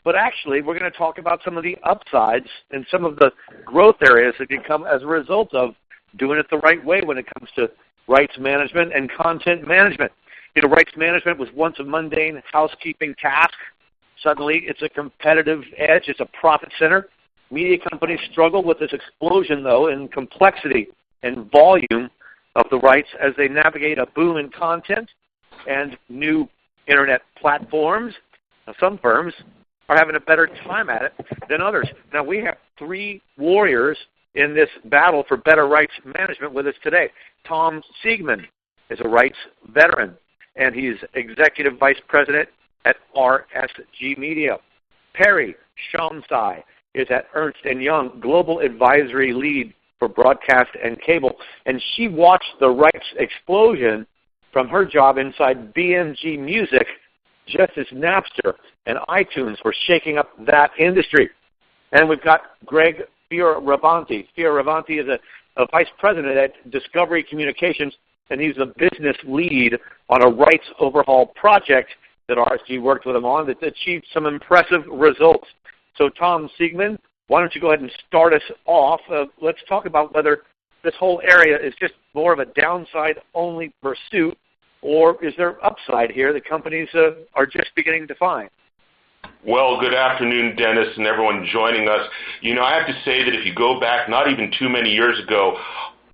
but actually we're going to talk about some of the upsides and some of the growth areas that can come as a result of doing it the right way when it comes to rights management and content management. Rights management was once a mundane housekeeping task. Suddenly it's a competitive edge. It's a profit center. Media companies struggle with this explosion, though, in complexity and volume of the rights as they navigate a boom in content and new Internet platforms. Now, some firms are having a better time at it than others. Now, we have three warriors in this battle for better rights management with us today. Tom Siegman is a rights veteran, and he's Executive Vice President at RSG Media. Perry Schaumstai is at Ernst & Young, Global Advisory Lead for Broadcast and Cable, and she watched the rights explosion from her job inside BMG Music just as Napster and iTunes were shaking up that industry. And we've got Greg Fioravanti. Fioravanti is a Vice President at Discovery Communications, and he's a business lead on a rights overhaul project that RSG worked with him on that achieved some impressive results. So Tom Siegman, why don't you go ahead and start us off? Let's talk about whether this whole area is just more of a downside-only pursuit, or is there upside here that companies are just beginning to find? Well, good afternoon, Dennis, and everyone joining us. I have to say that if you go back not even too many years ago,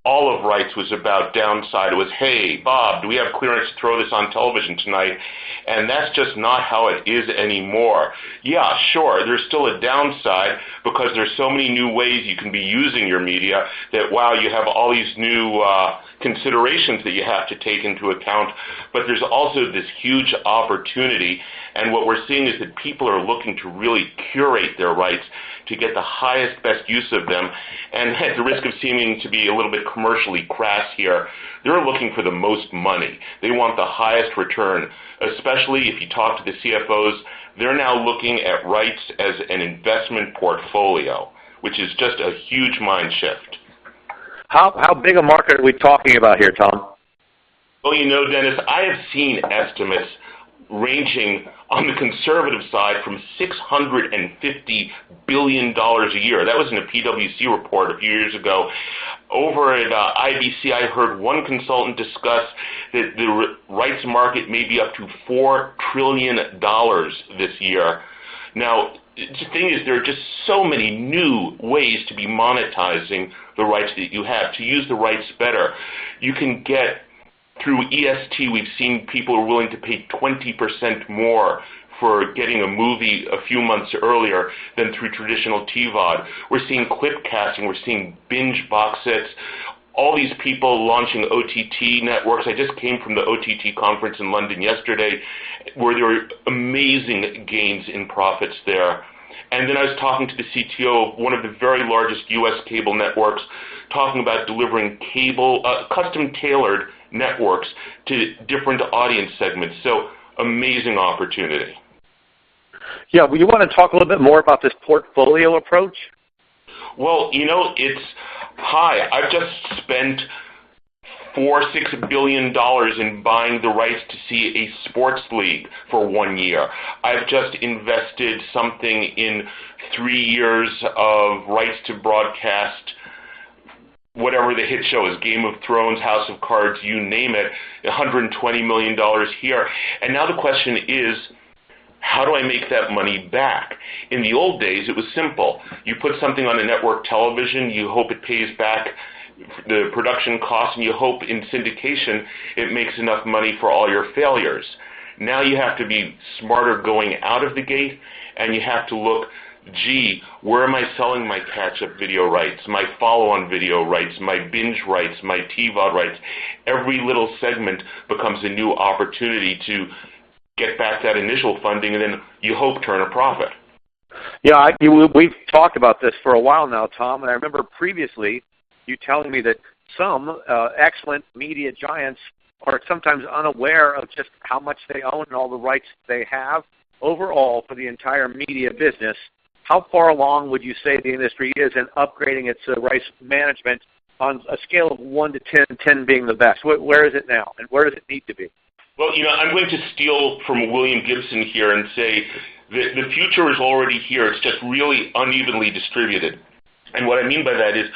all of rights was about downside. It was, hey, Bob, do we have clearance to throw this on television tonight? And that's just not how it is anymore. Yeah, sure, there's still a downside because there's so many new ways you can be using your media that, wow, you have all these new considerations that you have to take into account. But there's also this huge opportunity, and what we're seeing is that people are looking to really curate their rights to get the highest, best use of them, and at the risk of seeming to be a little bit commercially crass here, they're looking for the most money. They want the highest return, especially if you talk to the CFOs. They're now looking at rights as an investment portfolio, which is just a huge mind shift. How big a market are we talking about here, Tom? Well, Dennis, I have seen estimates ranging on the conservative side from $650 billion a year. That was in a PwC report a few years ago. Over at IBC, I heard one consultant discuss that the rights market may be up to $4 trillion this year. Now, the thing is, there are just so many new ways to be monetizing the rights that you have, to use the rights better. You can get through EST, we've seen people are willing to pay 20% more for getting a movie a few months earlier than through traditional TVOD. We're seeing clip casting. We're seeing binge box sets. All these people launching OTT networks. I just came from the OTT conference in London yesterday where there were amazing gains in profits there. And then I was talking to the CTO of one of the very largest U.S. cable networks, talking about delivering custom-tailored networks to different audience segments. So amazing opportunity. Yeah, well, you want to talk a little bit more about this portfolio approach? Well, it's high. I've just spent $6 billion in buying the rights to see a sports league for 1 year. I've just invested something in 3 years of rights to broadcast whatever the hit show is, Game of Thrones, House of Cards, you name it, $120 million here. And now the question is, how do I make that money back? In the old days, it was simple. You put something on a network television, you hope it pays back the production costs, and you hope in syndication it makes enough money for all your failures. Now you have to be smarter going out of the gate, and you have to look, gee, where am I selling my catch-up video rights, my follow-on video rights, my binge rights, my TVOD rights? Every little segment becomes a new opportunity to get back that initial funding, and then you hope turn a profit. Yeah, we've talked about this for a while now, Tom, and I remember previously you telling me that some excellent media giants are sometimes unaware of just how much they own and all the rights they have overall for the entire media business. How far along would you say the industry is in upgrading its rights management on a scale of 1 to 10, 10 being the best? Where is it now, and where does it need to be? Well, I'm going to steal from William Gibson here and say The future is already here. It's just really unevenly distributed. And what I mean by that is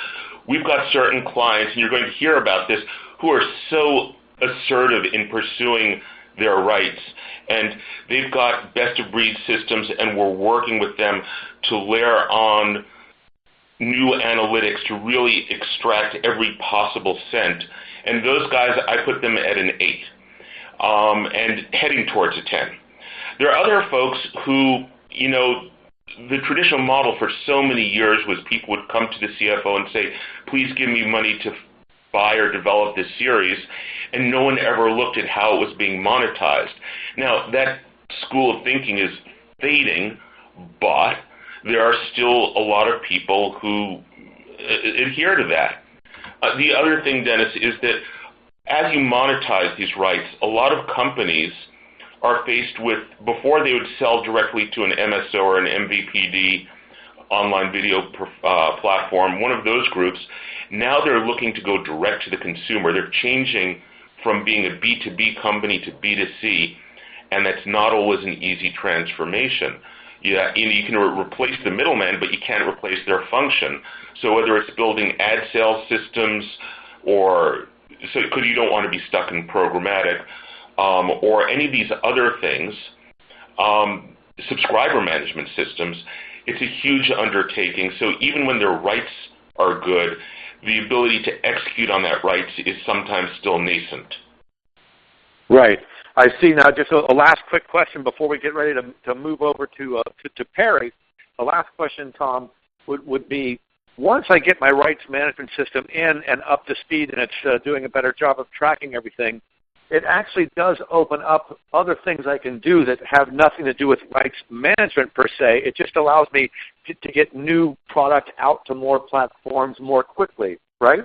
we've got certain clients, and you're going to hear about this, who are so assertive in pursuing their rights. And they've got best-of-breed systems, and we're working with them to layer on new analytics to really extract every possible cent. And those guys, I put them at an 8, and heading towards a 10. There are other folks who, the traditional model for so many years was people would come to the CFO and say, please give me money to buy or develop this series, and no one ever looked at how it was being monetized. Now, that school of thinking is fading, but there are still a lot of people who adhere to that. The other thing, Dennis, is that as you monetize these rights, a lot of companies are faced with, before they would sell directly to an MSO or an MVPD online video platform, one of those groups, now they're looking to go direct to the consumer. They're changing from being a B2B company to B2C, and that's not always an easy transformation. Yeah, you can replace the middleman, but you can't replace their function. So whether it's building ad sales systems, because you don't want to be stuck in programmatic, or any of these other things, subscriber management systems, it's a huge undertaking. So even when their rights are good, the ability to execute on that rights is sometimes still nascent. Right. I see. Now, just a last quick question before we get ready to move over to Perry. The last question, Tom, would be, once I get my rights management system in and up to speed and it's doing a better job of tracking everything, it actually does open up other things I can do that have nothing to do with rights management per se. It just allows me to get new product out to more platforms more quickly, right?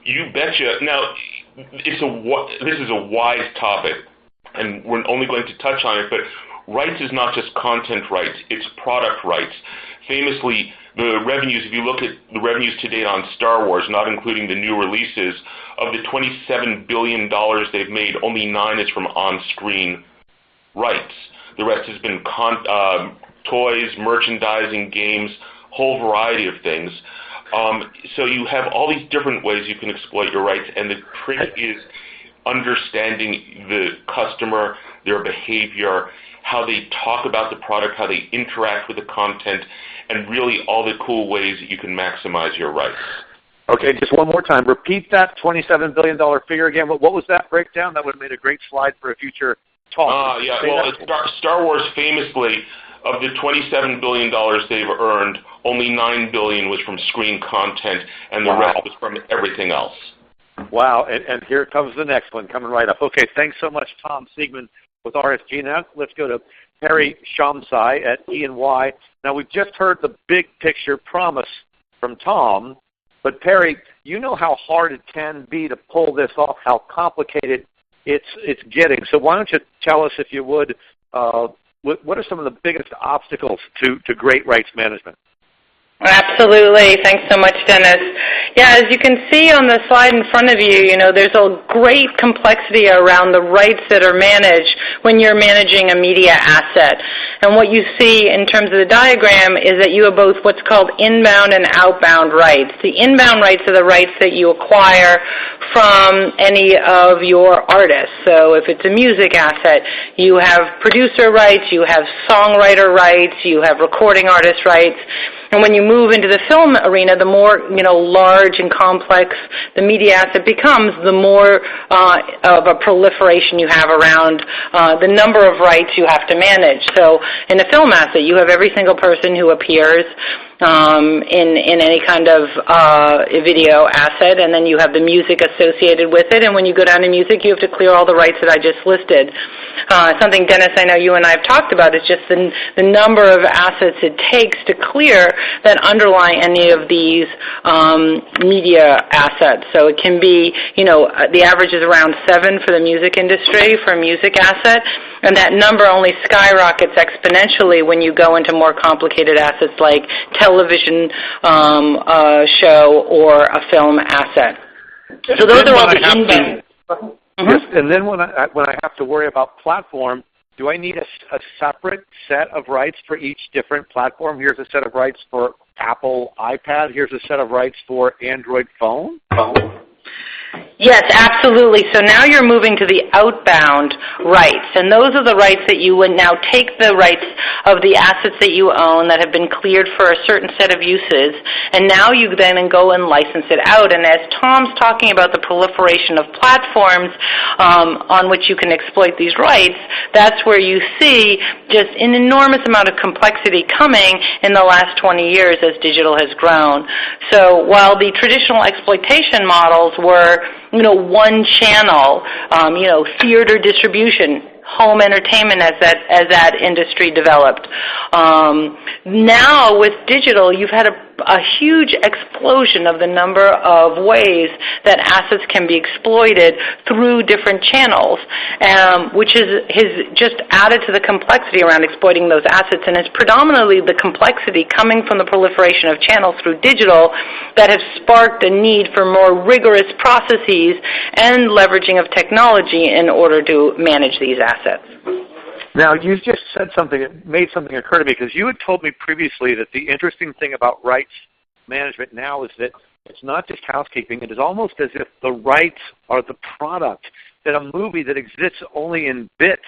You betcha. Now, this is a wide topic, and we're only going to touch on it, but rights is not just content rights, it's product rights. Famously, the revenues, if you look at the revenues to date on Star Wars, not including the new releases, of the $27 billion they've made, only 9 is from on-screen rights. The rest has been toys, merchandising, games, whole variety of things. So you have all these different ways you can exploit your rights, and the trick is understanding the customer, their behavior, how they talk about the product, how they interact with the content, and really all the cool ways that you can maximize your rights. Okay, just one more time. Repeat that $27 billion figure again. What was that breakdown? That would have made a great slide for a future talk. Star Wars famously, of the $27 billion they've earned, only $9 billion was from screen content, and the rest was from everything else. Wow, and here comes the next one coming right up. Okay, thanks so much, Tom Siegman with RSG. Now let's go to Perry Shamsai at E&Y. Now, we've just heard the big picture promise from Tom, but Perry, you know how hard it can be to pull this off, how complicated it's getting. So why don't you tell us, if you would, what are some of the biggest obstacles to great rights management? Absolutely. Thanks so much, Dennis. Yeah, as you can see on the slide in front of you, there's a great complexity around the rights that are managed when you're managing a media asset. And what you see in terms of the diagram is that you have both what's called inbound and outbound rights. The inbound rights are the rights that you acquire from any of your artists. So if it's a music asset, you have producer rights, you have songwriter rights, you have recording artist rights. And when you move into the film arena, the more large and complex the media asset becomes, the more of a proliferation you have around the number of rights you have to manage. So in a film asset, you have every single person who appears in any kind of video asset, and then you have the music associated with it. And when you go down to music, you have to clear all the rights that I just listed. Something, Dennis, I know you and I have talked about is just the number of assets it takes to clear that underlie any of these media assets. So it can be, the average is around 7 for the music industry for a music asset, and that number only skyrockets exponentially when you go into more complicated assets like television show or a film asset. So those are all the inbound. Yes, and then when I have to worry about platform, do I need a separate set of rights for each different platform? Here's a set of rights for Apple iPad. Here's a set of rights for Android phone. Yes, absolutely. So now you're moving to the outbound rights, and those are the rights that you would now take the rights of the assets that you own that have been cleared for a certain set of uses, and now you then go and license it out. And as Tom's talking about the proliferation of platforms on which you can exploit these rights, that's where you see just an enormous amount of complexity coming in the last 20 years as digital has grown. So while the traditional exploitation models were one channel, theater distribution, home entertainment as that industry developed. Now with digital, you've had a huge explosion of the number of ways that assets can be exploited through different channels, which has just added to the complexity around exploiting those assets, and it's predominantly the complexity coming from the proliferation of channels through digital that has sparked a need for more rigorous processes and leveraging of technology in order to manage these assets. Now, you just said something that made something occur to me, because you had told me previously that the interesting thing about rights management now is that it's not just housekeeping. It is almost as if the rights are the product, that a movie that exists only in bits,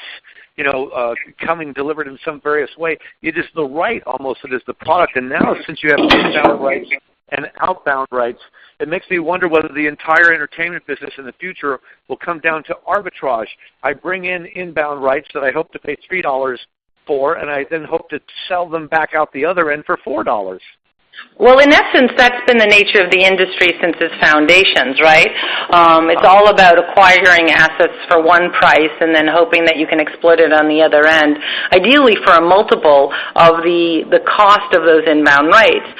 coming delivered in some various way, it is the right almost that is the product. And now, since you have inbound rights and outbound rights, it makes me wonder whether the entire entertainment business in the future will come down to arbitrage. I bring in inbound rights that I hope to pay $3 for, and I then hope to sell them back out the other end for $4. Well, in essence, that's been the nature of the industry since its foundations, right? It's all about acquiring assets for one price and then hoping that you can exploit it on the other end, ideally for a multiple of the cost of those inbound rights.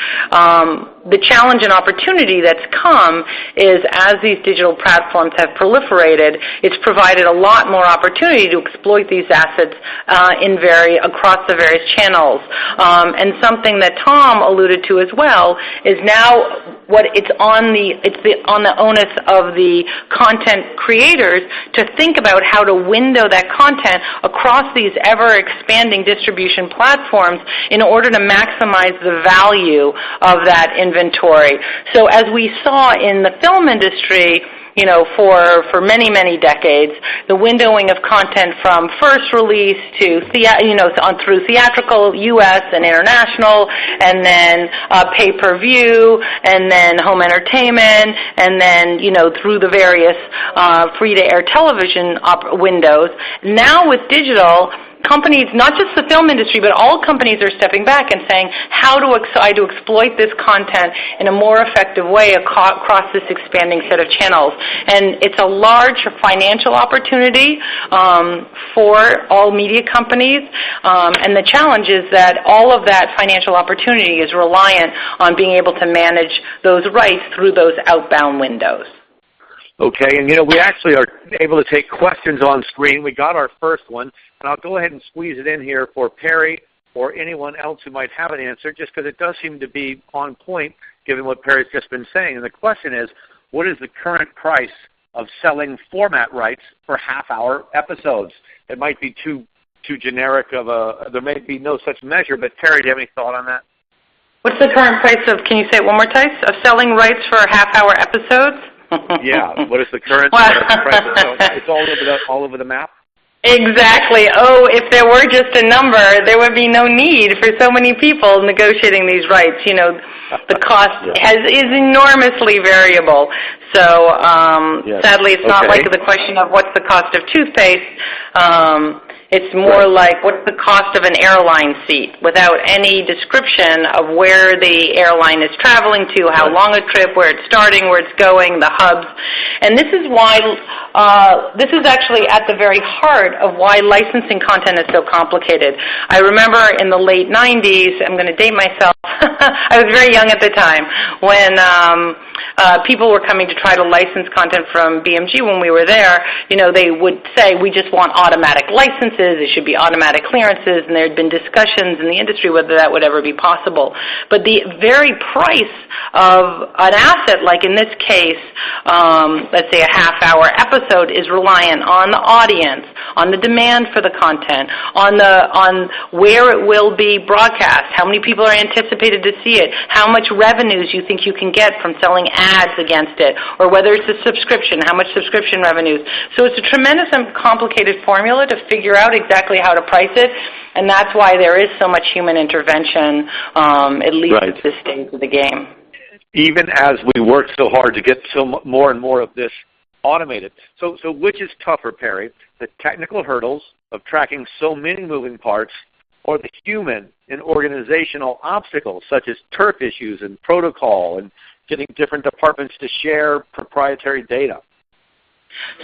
The challenge and opportunity that's come is as these digital platforms have proliferated, it's provided a lot more opportunity to exploit these assets across the various channels. And something that Tom alluded to as well is now it's on the onus of the content creators to think about how to window that content across these ever-expanding distribution platforms in order to maximize the value of that inventory. So as we saw in the film industry, for many, many decades, the windowing of content from first release to through theatrical, U.S. and international, and then pay-per-view, and then home entertainment, and then through the various free-to-air television windows. Now with digital, companies, not just the film industry, but all companies are stepping back and saying, how do I exploit this content in a more effective way across this expanding set of channels? And it's a large financial opportunity for all media companies, and the challenge is that all of that financial opportunity is reliant on being able to manage those rights through those outbound windows. Okay, and we actually are able to take questions on screen. We got our first one, and I'll go ahead and squeeze it in here for Perry or anyone else who might have an answer, just because it does seem to be on point given what Perry's just been saying. And the question is, what is the current price of selling format rights for half-hour episodes? It might be too generic there may be no such measure, but Perry, do you have any thought on that? What's the current price of, can you say it one more time, of selling rights for half-hour episodes? Yeah, what is the current price? It's all over the map? Exactly. Oh, if there were just a number, there would be no need for so many people negotiating these rights. The cost is enormously variable. So sadly, it's not like the question of what's the cost of toothpaste. It's more like what's the cost of an airline seat without any description of where the airline is traveling to, how long a trip, where it's starting, where it's going, the hubs. And this is why, this is actually at the very heart of why licensing content is so complicated. I remember in the late 90s, I'm going to date myself, I was very young at the time when people were coming to try to license content from BMG when we were there. They would say, we just want automatic licenses, it should be automatic clearances, and there had been discussions in the industry whether that would ever be possible. But the very price of an asset, like in this case, let's say a half-hour episode, is reliant on the audience, on the demand for the content, on where it will be broadcast, how many people are anticipated to see it, how much revenues you think you can get from selling ads against it, or whether it's a subscription, how much subscription revenues. So it's a tremendous and complicated formula to figure out exactly how to price it, and that's why there is so much human intervention, at least right. at this stage of the game. Even as we work so hard to get more and more of this automated. So which is tougher, Perry, the technical hurdles of tracking so many moving parts, or the human and organizational obstacles such as turf issues and protocol and getting different departments to share proprietary data?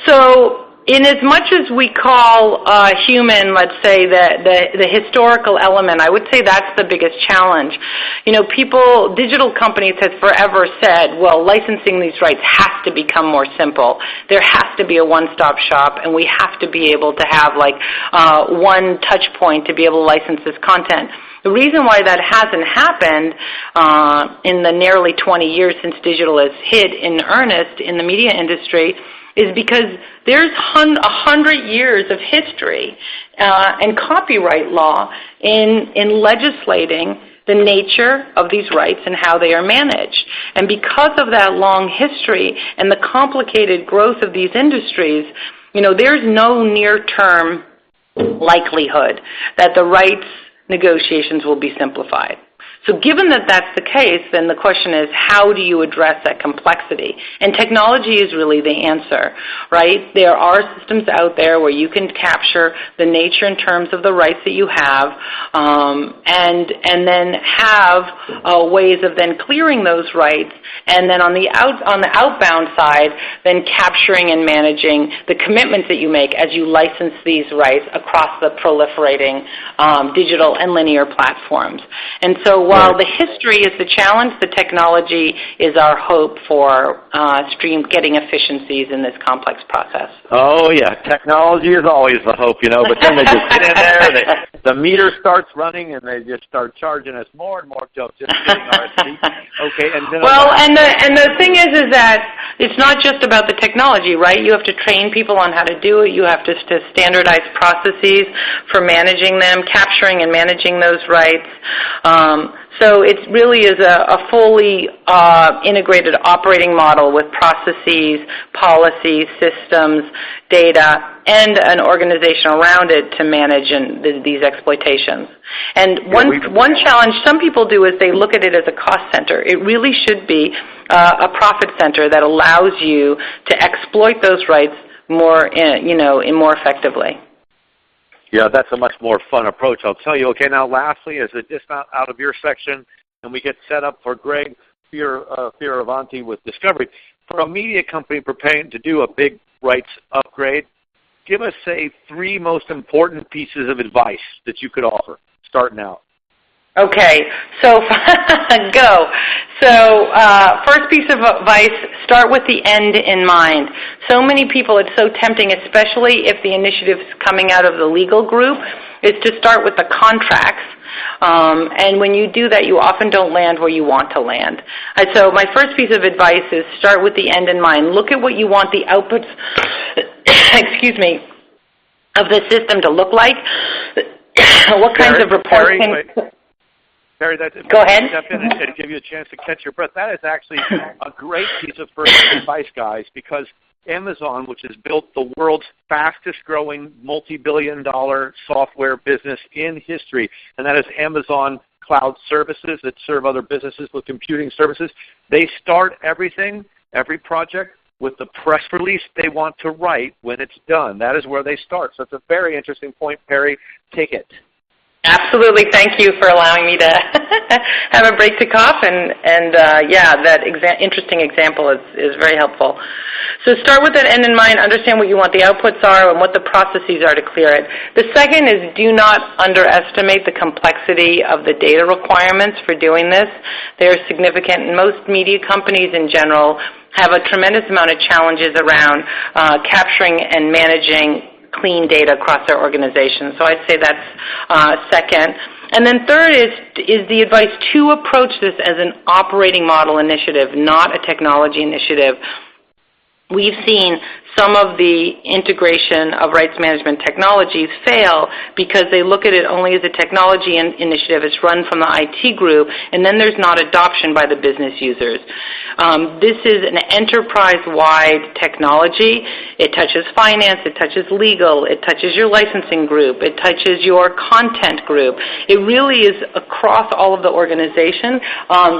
So in as much as we call human, let's say, the historical element, I would say that's the biggest challenge. Digital companies have forever said, well, licensing these rights has to become more simple. There has to be a one-stop shop, and we have to be able to have one touch point to be able to license this content. The reason why that hasn't happened in the nearly 20 years since digital has hit in earnest in the media industry is because there's 100 years of history and copyright law in legislating the nature of these rights and how they are managed. And because of that long history and the complicated growth of these industries, there's no near-term likelihood that the rights negotiations will be simplified. So given that that's the case, then the question is, how do you address that complexity? And technology is really the answer, right? There are systems out there where you can capture the nature and terms of the rights that you have, and then have ways of then clearing those rights, and then on the outbound side, then capturing and managing the commitments that you make as you license these rights across the proliferating digital and linear platforms. And so while the history is the challenge, the technology is our hope for getting efficiencies in this complex process. Oh, yeah. Technology is always the hope, but then they just get in there, the meter starts running, and they just start charging us more and more. Just kidding, RSG. Okay, and then and the thing is that it's not just about the technology, right? You have to train people on how to do it. You have to standardize processes for managing them, capturing and managing those rights. So it really is a fully integrated operating model with processes, policies, systems, data, and an organization around it to manage these exploitations. And one challenge some people do is they look at it as a cost center. It really should be a profit center that allows you to exploit those rights more effectively. Yeah, that's a much more fun approach, I'll tell you. Okay, now lastly, as a dismount out of your section, and we get set up for Greg Fioravanti with Discovery, for a media company preparing to do a big rights upgrade, give us, say, 3 most important pieces of advice that you could offer, starting out. Okay, so go. So first piece of advice, start with the end in mind. So many people, it's so tempting, especially if the initiative's coming out of the legal group, is to start with the contracts. And when you do that, you often don't land where you want to land. And so my first piece of advice is start with the end in mind. Look at what you want the outputs, of the system to look like. What kinds of reports Perry, go ahead. Step in and give you a chance to catch your breath. That is actually a great piece of first advice, guys, because Amazon, which has built the world's fastest-growing multi-billion-dollar software business in history, and that is Amazon Cloud Services that serve other businesses with computing services, they start everything, every project, with the press release they want to write when it's done. That is where they start. So it's a very interesting point, Perry. Take it. Absolutely. Thank you for allowing me to have a break to cough. Yeah, that interesting example is very helpful. So start with that end in mind, understand what you want the outputs are and what the processes are to clear it. The second is do not underestimate the complexity of the data requirements for doing this. They are significant. Most media companies in general have a tremendous amount of challenges around capturing and managing clean data across their organization. So I'd say that's second. And then third is the advice to approach this as an operating model initiative, not a technology initiative. We've seen some of the integration of rights management technologies fail because they look at it only as a technology initiative. It's run from the IT group, and then there's not adoption by the business users. This is an enterprise-wide technology. It touches finance, it touches legal, it touches your licensing group, it touches your content group. It really is across all of the organization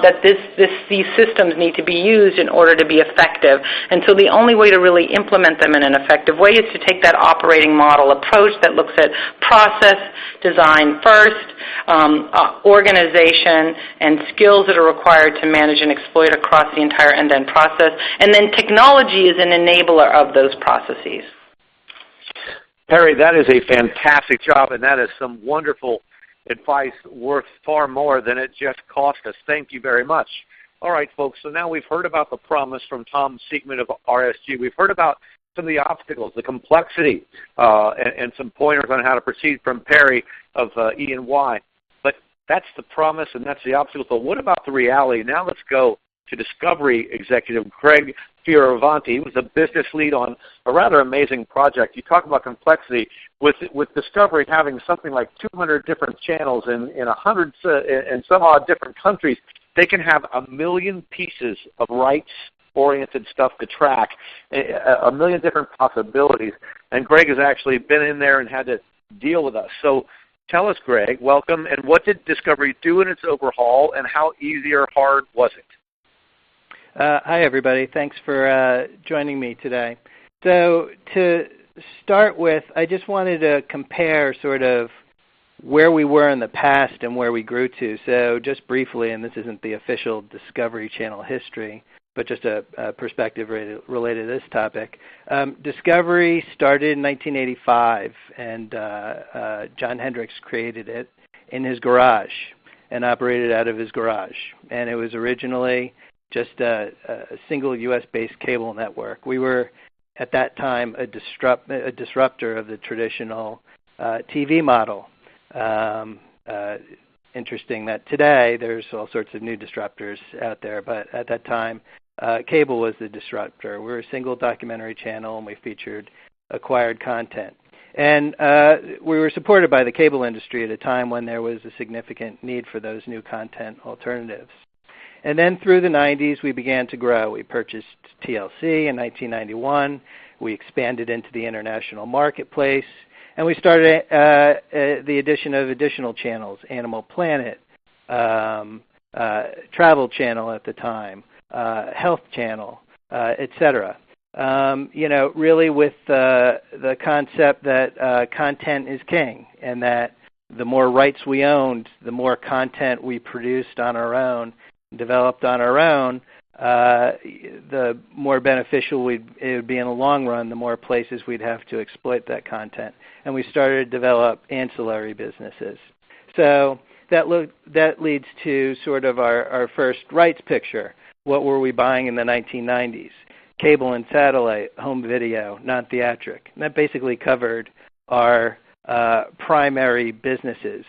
that these systems need to be used in order to be effective. And so the only way to really implement them in an effective way is to take that operating model approach that looks at process design first, organization, and skills that are required to manage and exploit across the entire end-to-end process, and then technology is an enabler of those processes. Perry, that is a fantastic job, and that is some wonderful advice worth far more than it just cost us. Thank you very much. All right, folks, so now we've heard about the promise from Tom Siegman of RSG. We've heard about some of the obstacles, the complexity, and some pointers on how to proceed from Perry of E&Y. But that's the promise and that's the obstacle. So what about the reality? Now let's go to Discovery Executive Greg Fioravanti. He was a business lead on a rather amazing project. You talk about complexity. With Discovery having something like 200 different channels in 100 and some odd different countries, they can have 1 million pieces of rights-oriented stuff to track, 1 million different possibilities. And Greg has actually been in there and had to deal with us. So tell us, Greg, welcome, and what did Discovery do in its overhaul, and how easy or hard was it? Hi, everybody. Thanks for joining me today. So to start with, I just wanted to compare sort of where we were in the past and where we grew to. So just briefly, and this isn't the official Discovery Channel history, but just a perspective related to this topic. Discovery started in 1985, and John Hendricks created it in his garage and operated out of his garage. And it was originally just a single U.S.-based cable network. We were, at that time, a disruptor of the traditional TV model. Interesting that today there's all sorts of new disruptors out there, but at that time, cable was the disruptor. We were a single documentary channel, and we featured acquired content. And we were supported by the cable industry at a time when there was a significant need for those new content alternatives. And then through the 90s, we began to grow. We purchased TLC in 1991. We expanded into the international marketplace. And we started the addition of additional channels, Animal Planet, Travel Channel at the time, Health Channel, etc. Really with the concept that content is king, and that the more rights we owned, the more content we produced on our own, developed on our own, the more beneficial it would be in the long run, the more places we'd have to exploit that content. And we started to develop ancillary businesses. So that leads to sort of our first rights picture. What were we buying in the 1990s? Cable and satellite, home video, non-theatric. And that basically covered our primary businesses.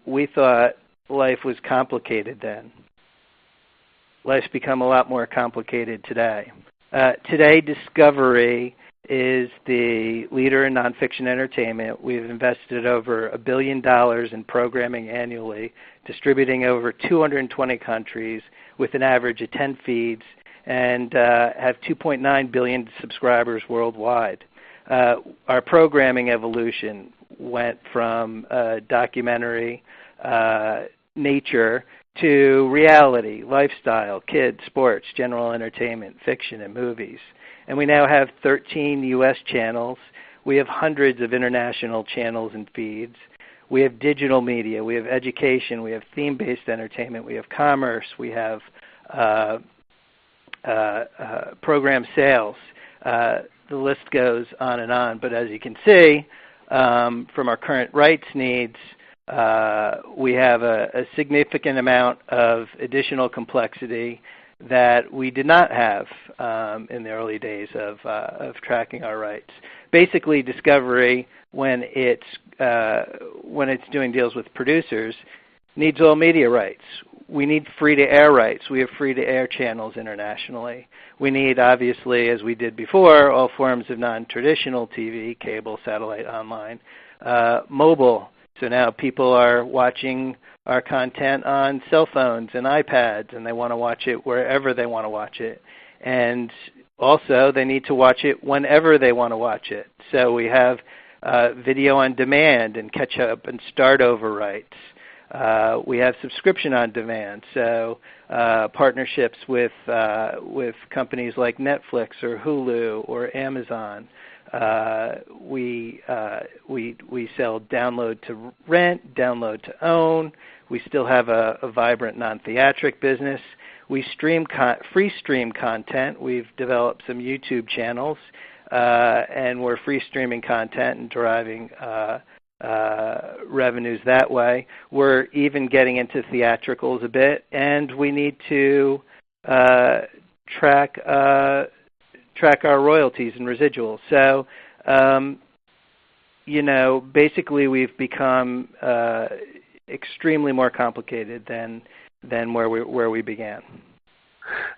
We thought life was complicated then. Life's become a lot more complicated today. Today, Discovery is the leader in nonfiction entertainment. We've invested over $1 billion in programming annually, distributing over 220 countries with an average of 10 feeds, and have 2.9 billion subscribers worldwide. Our programming evolution went from documentary nature to reality, lifestyle, kids, sports, general entertainment, fiction, and movies. And we now have 13 U.S. channels. We have hundreds of international channels and feeds. We have digital media, we have education, we have theme-based entertainment, we have commerce, we have program sales. The list goes on and on. But as you can see, from our current rights needs, we have a significant amount of additional complexity that we did not have in the early days of tracking our rights. Basically, Discovery, when it's doing deals with producers, needs all media rights. We need free-to-air rights. We have free-to-air channels internationally. We need, obviously, as we did before, all forms of non-traditional TV, cable, satellite, online, mobile. So now people are watching our content on cell phones and iPads, and they want to watch it wherever they want to watch it. And also, they need to watch it whenever they want to watch it. So we have video on demand and catch-up and start-over rights. We have subscription on demand, so partnerships with companies like Netflix or Hulu or Amazon. We sell download to rent, download to own. We still have a vibrant non-theatric business. We stream free stream content. We've developed some YouTube channels, and we're free streaming content and deriving revenues that way. We're even getting into theatricals a bit, and we need to track our royalties and residuals. So, basically we've become extremely more complicated than where we began.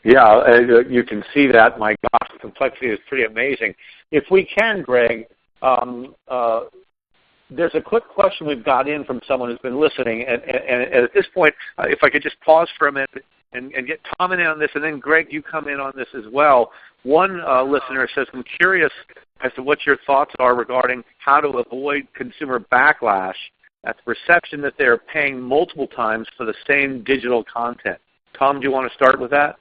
Yeah, you can see that. My gosh, the complexity is pretty amazing. If we can, Greg, there's a quick question we've got in from someone who's been listening, and at this point, if I could just pause for a minute and get Tom in on this, and then Greg, you come in on this as well. One listener says, I'm curious as to what your thoughts are regarding how to avoid consumer backlash at the perception that they're paying multiple times for the same digital content. Tom, do you want to start with that?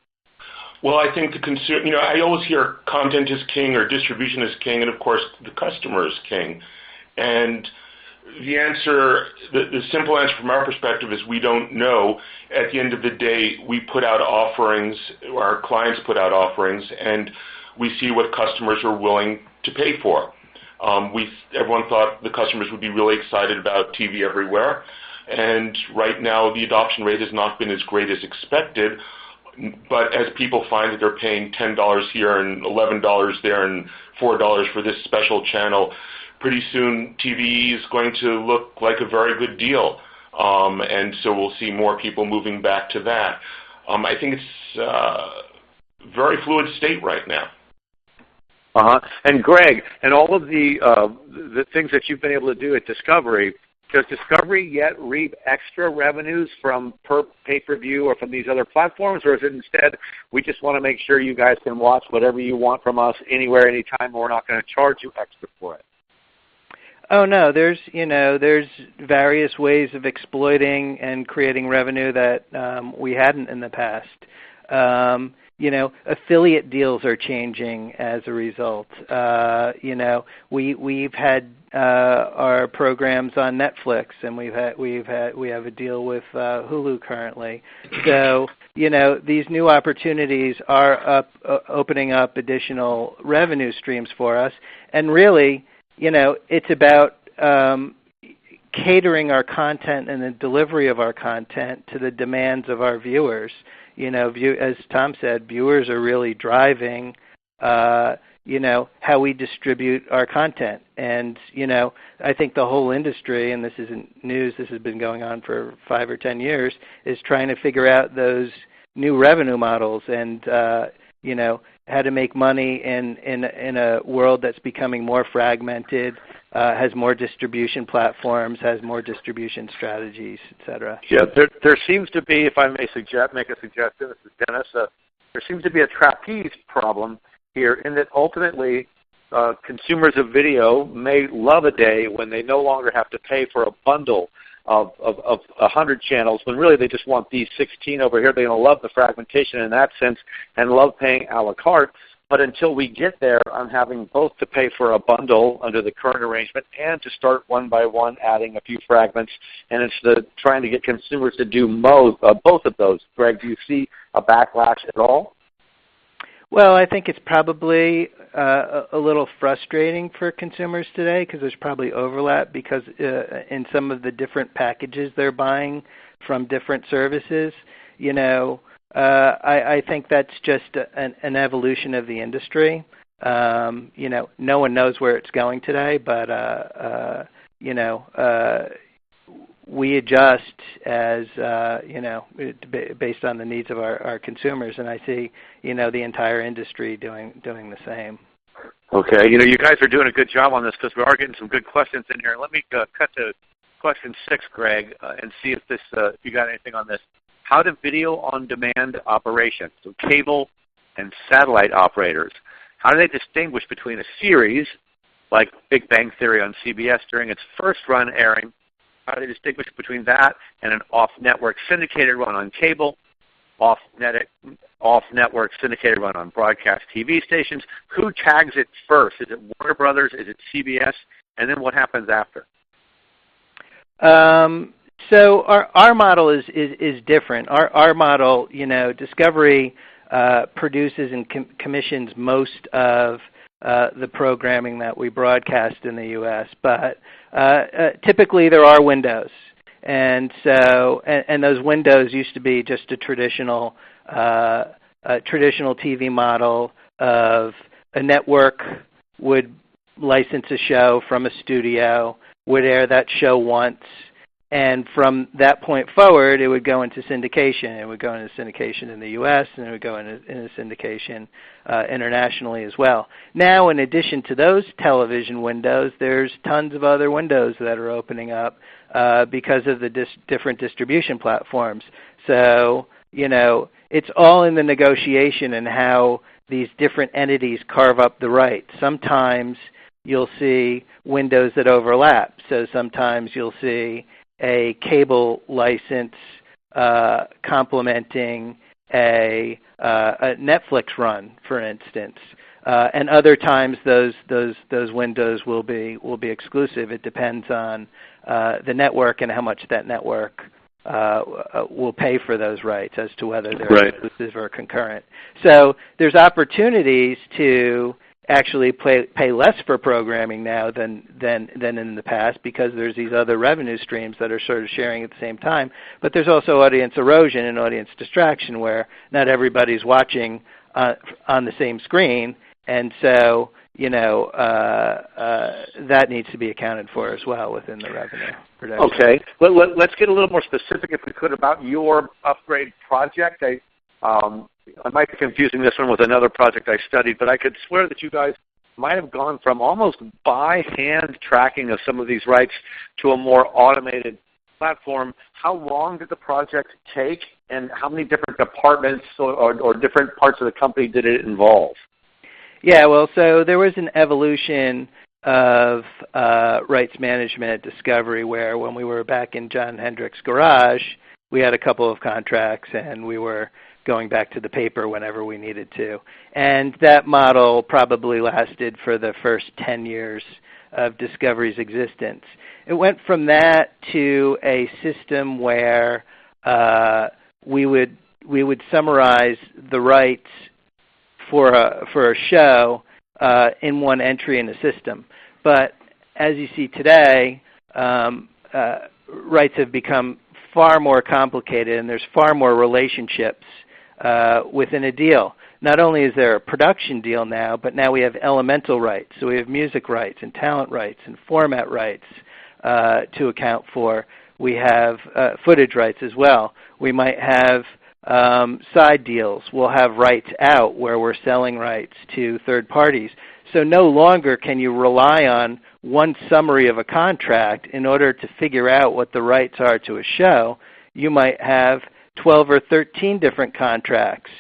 Well, I think I always hear content is king or distribution is king, and of course the customer is king. And the answer, the simple answer from our perspective is we don't know. At the end of the day, we put out offerings, our clients put out offerings, and we see what customers are willing to pay for. Everyone thought the customers would be really excited about TV everywhere, and right now the adoption rate has not been as great as expected. But as people find that they're paying $10 here and $11 there and $4 for this special channel, pretty soon TV is going to look like a very good deal. And so we'll see more people moving back to that. I think it's a very fluid state right now. And Greg, and all of the things that you've been able to do at Discovery, does Discovery yet reap extra revenues from per pay-per-view or from these other platforms, or is it instead we just want to make sure you guys can watch whatever you want from us anywhere, anytime, and we're not going to charge you extra for it? Oh no, there's various ways of exploiting and creating revenue that we hadn't in the past. Affiliate deals are changing as a result. We've had our programs on Netflix, and we have a deal with Hulu currently. So these new opportunities are opening up additional revenue streams for us, and really, it's about catering our content and the delivery of our content to the demands of our viewers. As Tom said, viewers are really driving, how we distribute our content. And, I think the whole industry, and this isn't news, this has been going on for 5 or 10 years, is trying to figure out those new revenue models and, how to make money in a world that's becoming more fragmented, has more distribution platforms, has more distribution strategies, et cetera. Yeah, there seems to be, if I may make a suggestion, this is Dennis, there seems to be a trapeze problem here in that ultimately consumers of video may love a day when they no longer have to pay for a bundle of 100 channels, when really they just want these 16 over here. They're going to love the fragmentation in that sense and love paying a la carte. But until we get there, I'm having both to pay for a bundle under the current arrangement and to start one by one adding a few fragments. And it's trying to get consumers to do both of those. Greg, do you see a backlash at all? Well, I think it's probably a little frustrating for consumers today because there's probably overlap because in some of the different packages they're buying from different services, I think that's just an evolution of the industry. No one knows where it's going today, but we adjust as based on the needs of our consumers, and I see the entire industry doing the same. Okay, you guys are doing a good job on this because we are getting some good questions in here. Let me cut to question 6, Greg, and see if you got anything on this. How do video on demand operations, so cable and satellite operators, how do they distinguish between a series like Big Bang Theory on CBS during its first run airing? How do they distinguish between that and an off-network syndicated run on cable, off-network syndicated run on broadcast TV stations? Who tags it first? Is it Warner Brothers? Is it CBS? And then what happens after? So our model is different. Our model, Discovery produces and commissions most of the programming that we broadcast in the U.S., but typically there are windows, and those windows used to be just a traditional TV model of a network would license a show from a studio, would air that show once, and from that point forward, it would go into syndication. It would go into syndication in the U.S., and it would go into syndication internationally as well. Now, in addition to those television windows, there's tons of other windows that are opening up because of the different distribution platforms. So, it's all in the negotiation and how these different entities carve up the rights. Sometimes you'll see windows that overlap. So sometimes you'll see a cable license complementing a Netflix run, for instance, and other times those windows will be exclusive. It depends on the network and how much that network will pay for those rights as to whether they're exclusive or concurrent. So there's opportunities to actually pay less for programming now than in the past because there's these other revenue streams that are sort of sharing at the same time. But there's also audience erosion and audience distraction where not everybody's watching on the same screen, and so that needs to be accounted for as well within the revenue production. Okay, let's get a little more specific, if we could, about your upgrade project. I might be confusing this one with another project I studied, but I could swear that you guys might have gone from almost by hand tracking of some of these rights to a more automated platform. How long did the project take, and how many different departments or different parts of the company did it involve? Yeah, well, so there was an evolution of rights management at Discovery where when we were back in John Hendrick's garage, we had a couple of contracts and we were going back to the paper whenever we needed to. And that model probably lasted for the first 10 years of Discovery's existence. It went from that to a system where we would summarize the rights for a show in one entry in the system. But as you see today, rights have become far more complicated, and there's far more relationships within a deal. Not only is there a production deal now, but now we have elemental rights. So we have music rights and talent rights and format rights to account for. We have footage rights as well. We might have side deals. We'll have rights out where we're selling rights to third parties. So no longer can you rely on one summary of a contract in order to figure out what the rights are to a show. You might have 12 or 13 different contracts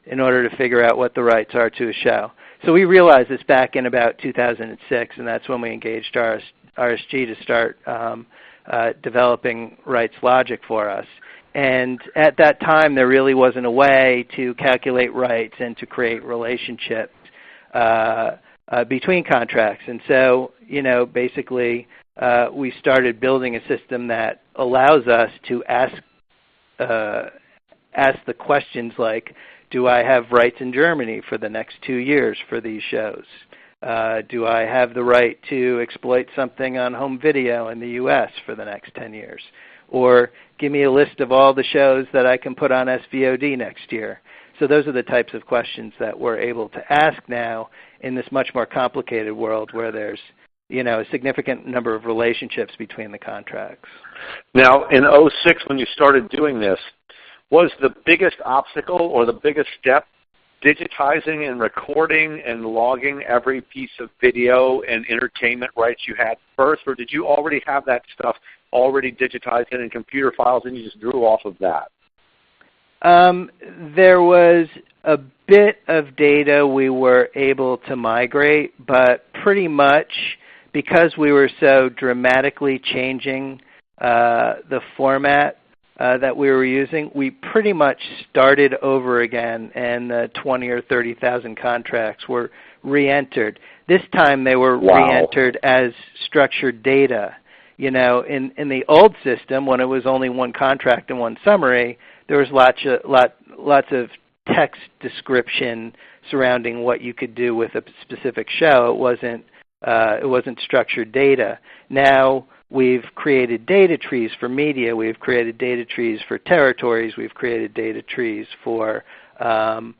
in order to figure out what the rights are to a show. So we realized this back in about 2006, and that's when we engaged RSG to start developing rights logic for us. And at that time, there really wasn't a way to calculate rights and to create relationships between contracts. And so, basically, we started building a system that allows us to ask the questions like, do I have rights in Germany for the next 2 years for these shows? Do I have the right to exploit something on home video in the U.S. for the next 10 years? Or give me a list of all the shows that I can put on SVOD next year. So those are the types of questions that we're able to ask now in this much more complicated world where there's a significant number of relationships between the contracts. Now, in '06, when you started doing this, was the biggest obstacle or the biggest step digitizing and recording and logging every piece of video and entertainment rights you had first, or did you already have that stuff already digitized in computer files and you just drew off of that? There was a bit of data we were able to migrate, but pretty much because we were so dramatically changing the format that we were using, we pretty much started over again, and the 20 or 30,000 contracts were re-entered. This time they were re-entered as structured data. In the old system, when it was only one contract and one summary, there was lots of text description surrounding what you could do with a specific show. It wasn't structured data. Now we've created data trees for media. We've created data trees for territories. We've created data trees for the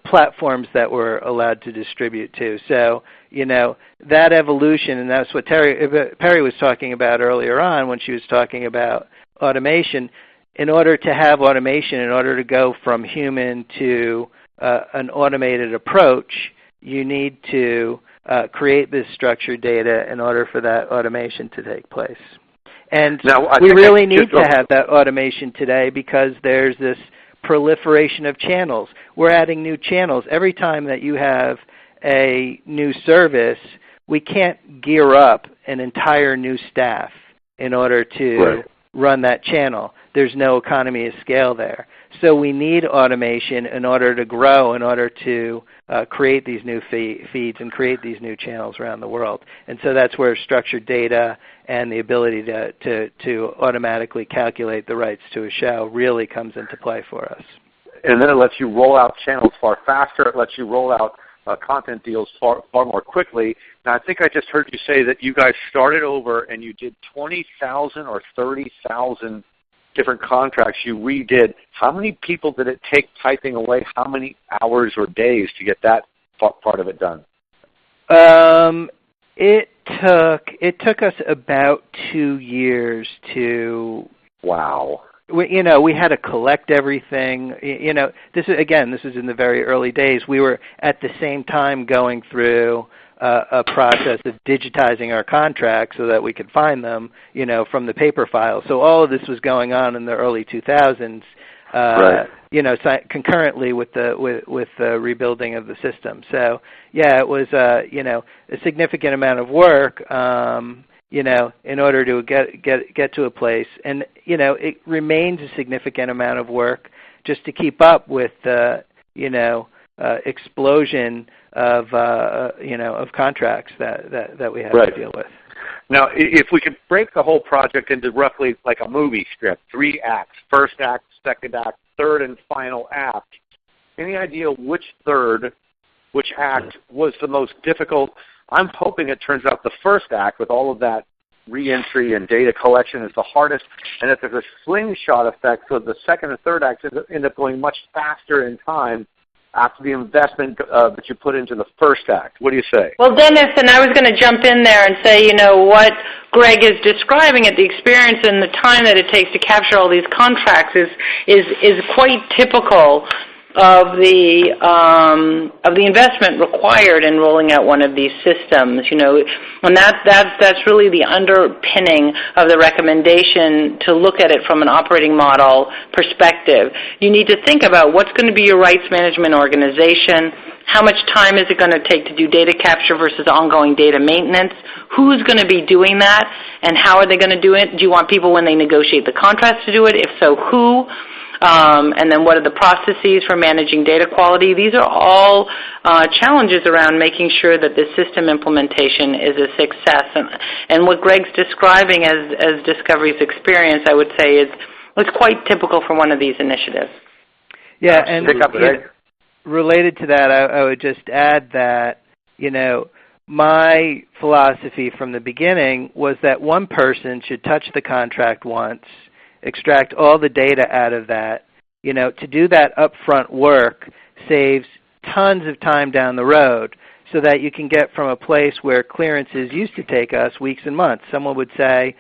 platforms that we're allowed to distribute to. So, that evolution, and that's what Perry was talking about earlier on when she was talking about automation. In order to have automation, in order to go from human to an automated approach, you need to create this structured data in order for that automation to take place. And now, we really need to have that automation today because there's this proliferation of channels. We're adding new channels. Every time that you have a new service, we can't gear up an entire new staff in order to run that channel. There's no economy of scale there. So we need automation in order to grow, in order to create these new feeds and create these new channels around the world. And so that's where structured data and the ability to automatically calculate the rights to a show really comes into play for us. And then it lets you roll out channels far faster. It lets you roll out content deals far more quickly. Now, I think I just heard you say that you guys started over and you did 20,000 or 30,000 different contracts you redid. How many people did it take typing away? How many hours or days to get that part of it done? It took us about 2 years to. Wow. We had to collect everything. This is in the very early days. We were at the same time going through a process of digitizing our contracts so that we could find them, from the paper files. So all of this was going on in the early 2000s, concurrently with the rebuilding of the system. So it was a significant amount of work. In order to get to a place. And, it remains a significant amount of work just to keep up with the, explosion of contracts that we have to deal with. Now, if we could break the whole project into roughly like a movie script, 3 acts, first act, second act, third and final act, any idea which act was the most difficult? I'm hoping it turns out the first act with all of that re-entry and data collection is the hardest, and that there's a slingshot effect so the second and third acts end up going much faster in time after the investment that you put into the first act. What do you say? Well, Dennis, and I was going to jump in there and say, what Greg is describing at the experience and the time that it takes to capture all these contracts is quite typical of the investment required in rolling out one of these systems, and that's really the underpinning of the recommendation to look at it from an operating model perspective. You need to think about what's going to be your rights management organization, how much time is it going to take to do data capture versus ongoing data maintenance, who's going to be doing that, and how are they going to do it? Do you want people when they negotiate the contracts to do it? If so, who? and then what are the processes for managing data quality. These are all challenges around making sure that the system implementation is a success. And what Greg's describing as Discovery's experience, I would say, is quite typical for one of these initiatives. Yeah, and related to that, I would just add that, my philosophy from the beginning was that one person should touch the contract once, extract all the data out of that. To do that upfront work saves tons of time down the road so that you can get from a place where clearances used to take us weeks and months. Someone would say,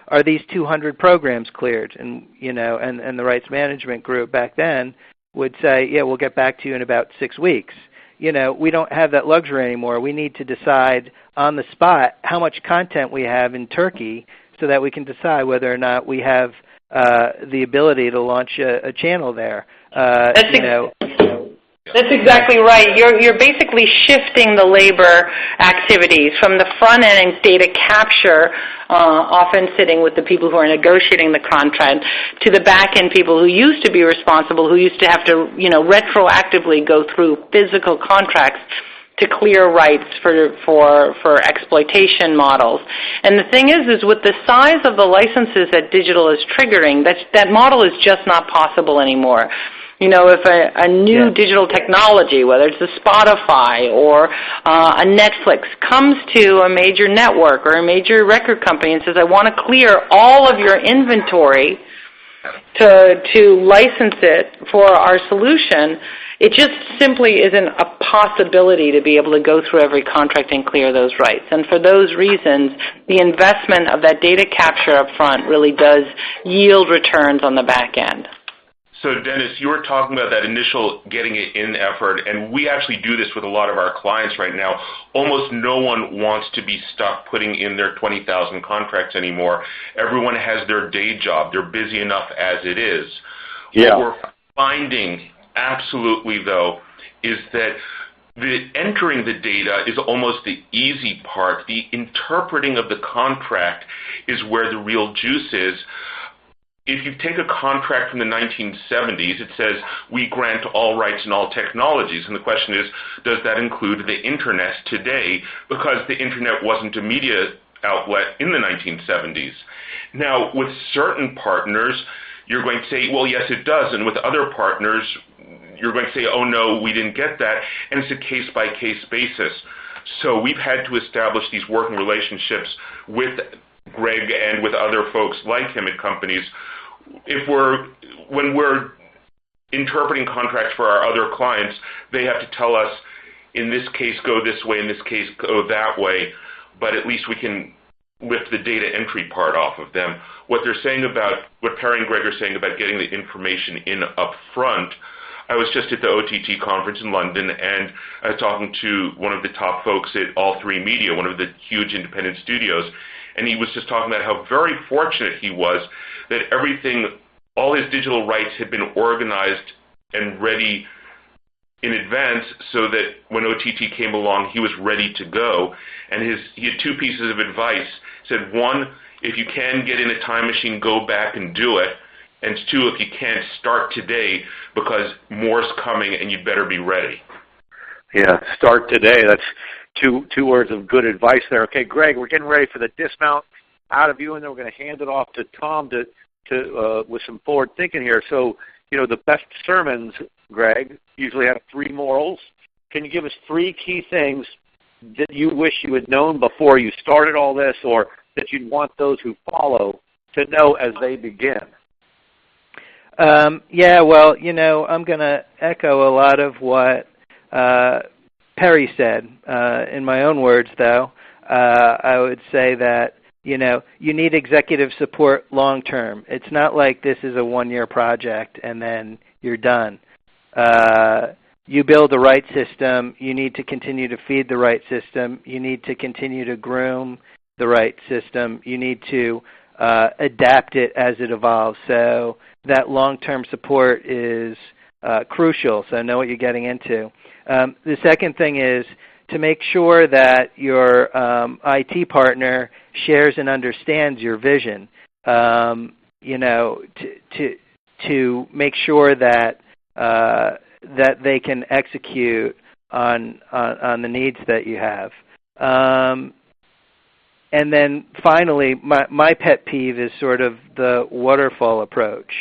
are these 200 programs cleared? And, and the rights management group back then would say, yeah, we'll get back to you in about 6 weeks. We don't have that luxury anymore. We need to decide on the spot how much content we have in Turkey so that we can decide whether or not we have the ability to launch a channel there. That's exactly right. You're basically shifting the labor activities from the front end data capture, often sitting with the people who are negotiating the contract, to the back end people who used to be responsible, who used to have to retroactively go through physical contracts to clear rights for exploitation models. And the thing is with the size of the licenses that digital is triggering, that model is just not possible anymore. If a new digital technology, whether it's a Spotify or a Netflix, comes to a major network or a major record company and says, I want to clear all of your inventory to license it for our solution, it just simply isn't a possibility to be able to go through every contract and clear those rights. And for those reasons, the investment of that data capture up front really does yield returns on the back end. So, Dennis, you were talking about that initial getting it in effort, and we actually do this with a lot of our clients right now. Almost no one wants to be stuck putting in their 20,000 contracts anymore. Everyone has their day job. They're busy enough as it is. Yeah. What we're finding, absolutely, though, is that the entering the data is almost the easy part. The interpreting of the contract is where the real juice is. If you take a contract from the 1970s, it says, we grant all rights and all technologies. And the question is, does that include the Internet today? Because the Internet wasn't a media outlet in the 1970s. Now, with certain partners, you're going to say, well, yes, it does. And with other partners, you're going to say, oh, no, we didn't get that. And it's a case-by-case basis. So we've had to establish these working relationships with Greg and with other folks like him at companies. When we're interpreting contracts for our other clients, they have to tell us, in this case, go this way, in this case, go that way, but at least we can lift the data entry part off of them. What Perry and Greg are saying about getting the information in up front, I was just at the OTT conference in London, and I was talking to one of the top folks at RSG Media, one of the huge independent studios, and he was just talking about how very fortunate he was that all his digital rights had been organized and ready in advance so that when OTT came along, he was ready to go. And he had two pieces of advice. He said, one, if you can get in a time machine, go back and do it. And two, if you can't, start today because more's coming and you'd better be ready. Yeah, start today. That's two words of good advice there. Okay, Greg, we're getting ready for the dismount out of you, and then we're going to hand it off to Tom to with some forward thinking here. So, the best sermons, Greg, usually have 3 morals. Can you give us 3 key things that you wish you had known before you started all this, or that you'd want those who follow to know as they begin? Yeah, well, I'm going to echo a lot of what Perry said. In my own words, though, I would say that, you need executive support long term. It's not like this is a 1-year project and then you're done. You build a right system, you need to continue to feed the right system, you need to continue to groom the right system, you need to adapt it as it evolves. So that long-term support is crucial, so know what you're getting into. The second thing is to make sure that your IT partner shares and understands your vision. to make sure that that they can execute on the needs that you have. And then finally, my pet peeve is sort of the waterfall approach,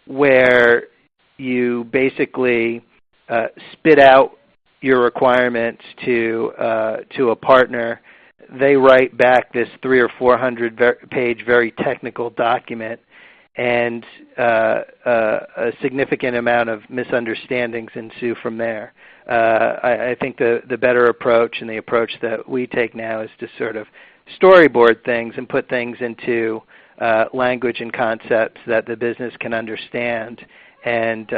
where you basically spit out your requirements to a partner. They write back this 300 or 400 page very technical document, and a significant amount of misunderstandings ensue from there. I think the better approach, and the approach that we take now, is to sort of storyboard things and put things into language and concepts that the business can understand, and